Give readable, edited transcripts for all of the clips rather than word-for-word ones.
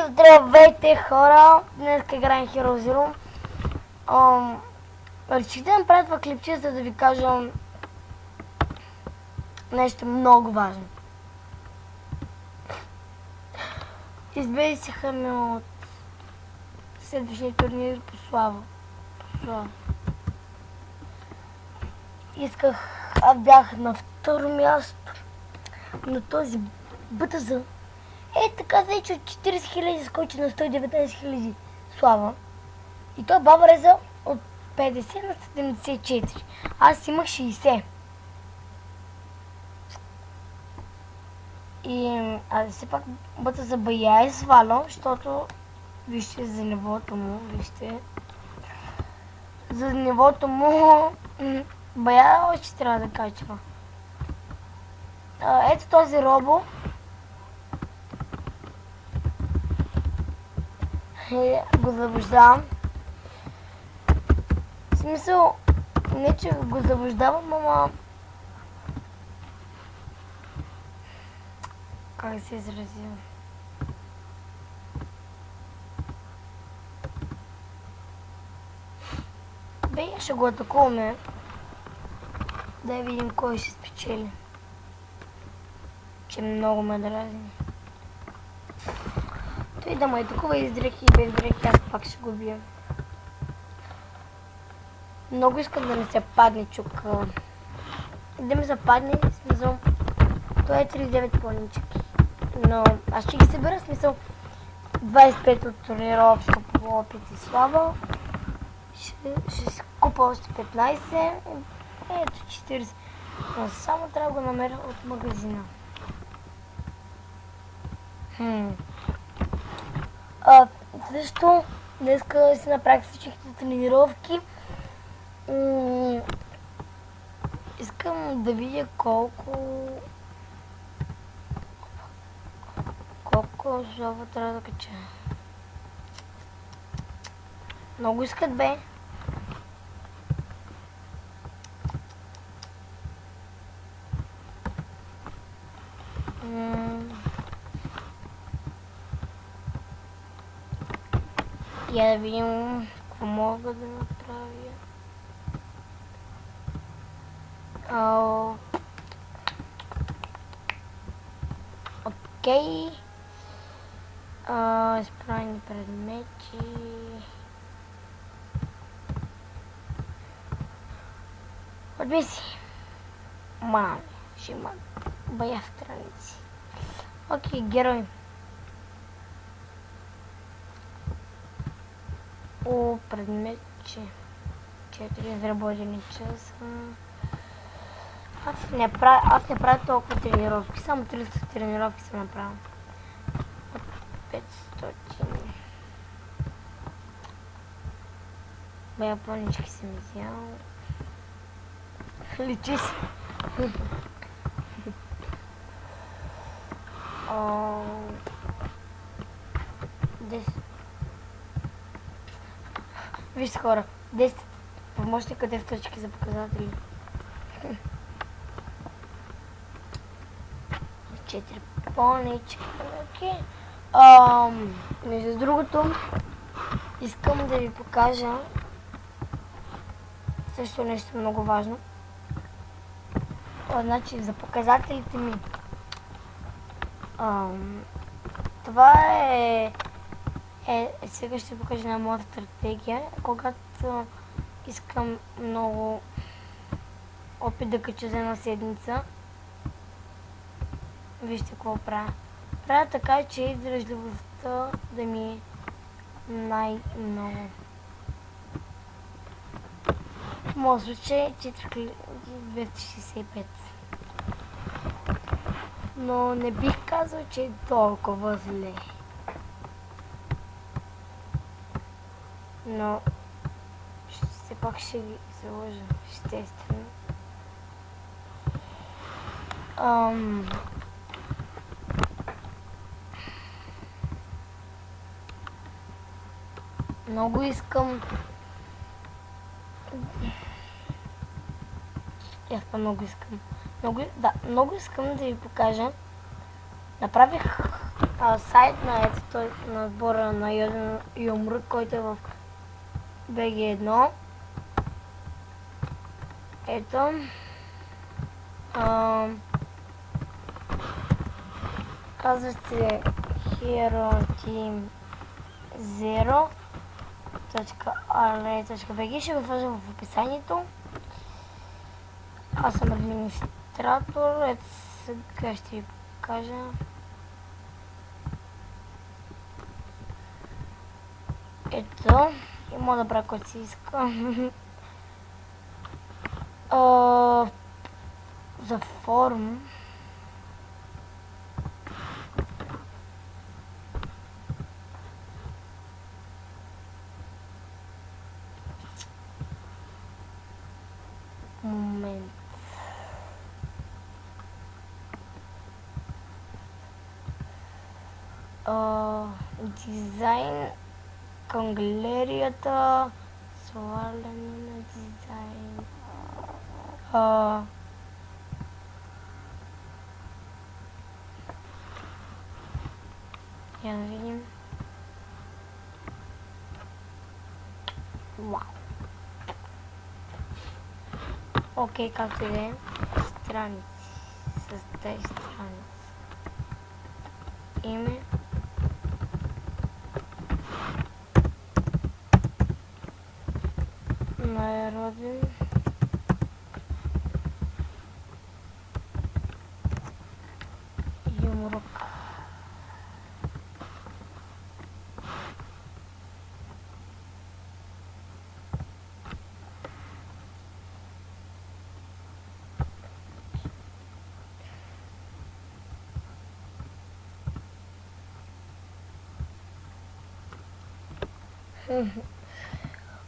Здравейте хора! Днес играем Hero Zero. Реших да направя това клипче, за да ви кажа нещо много важно. Избесиха ме от следващия турнир по слава. Аз бях на второ място на този БТЗ. Така че от 40 000 скочи на 119 000 слава. И той баба реза от 50 на 74. Аз имах 60. И все пак БТЗ бая е свалял, защото вижте за нивото му, за нивото му бая още трябва да качва. Ето този робо. Го заблуждавам. В смисъл, не че го заблуждавам, ама... Как се изразим? Ще го атакуваме. Да видим кой ще спечели. Че много ме дразни. Той да ме атакува и с дрехи и без дрехи, аз пак ще го бия. Много искам да не се падне чук. Да ми западне, смисъл. Той е 39 планички. Но аз ще ги събера, смисъл. 25 от тренировка по опит и слава. Ще си купа още 15. Ето 40. Но само трябва да го намеря от магазина. Също днеска си направих всичките тренировки. Искам да видя колко слава трябва да кача. Много искат, бе. Я да видим какво мога да направя. Окей. Изправени предмети. Отмисли. Маме, ще има бая страници. Окей, герой. Предметче. 4 изработени часа. Аз не правя толкова тренировки. Само 300 тренировки съм направил. 500. Бая планички съм изял. Личи се. Вижте хора, 10 помощника, 10 точки за показатели. 4 планички. Окей. Между другото, искам да ви покажа също нещо много важно. Значи за показателите ми. Това сега ще покажа на моята стратегия. Когато искам много опит да кача за една седмица, вижте какво правя. Правя така, че издръжливостта да ми е най-много. В моят случай 265. Но не бих казал, че е толкова зле. Но все пак ще ги заложа, естествено. Много искам... много искам да ви покажа. Направих сайт на ето на сбора на Юмрук, който е в BG1. Ето. Казва се Hero Team 0.ale.bg, ще го сложа в описанието. Аз съм администратор, ето сега ще ви покажа. Ето, и мога да правя който си иска. За форум. Момент. Дизайн към галерията. Сваляне на дизайн. Я да видим. Вау. Окей, както и да е. Страници. С тези страници. Име. Народен. Юмрук.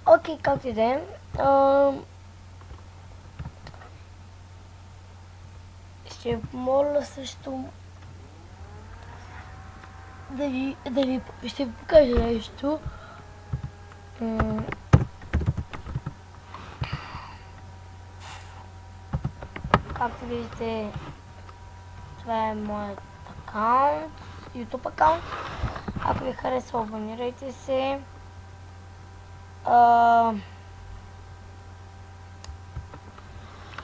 Окей, както и да е. Ще помоля също ще ви покажа нещо. Както виждате, това е моят акаунт, YouTube акаунт. Ако ви харесва, абонирайте се.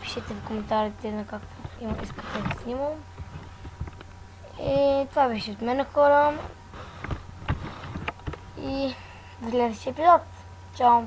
Пишете в коментарите на какво искате да снимам. И това беше от мен, хора. И до следващия епизод. Чао!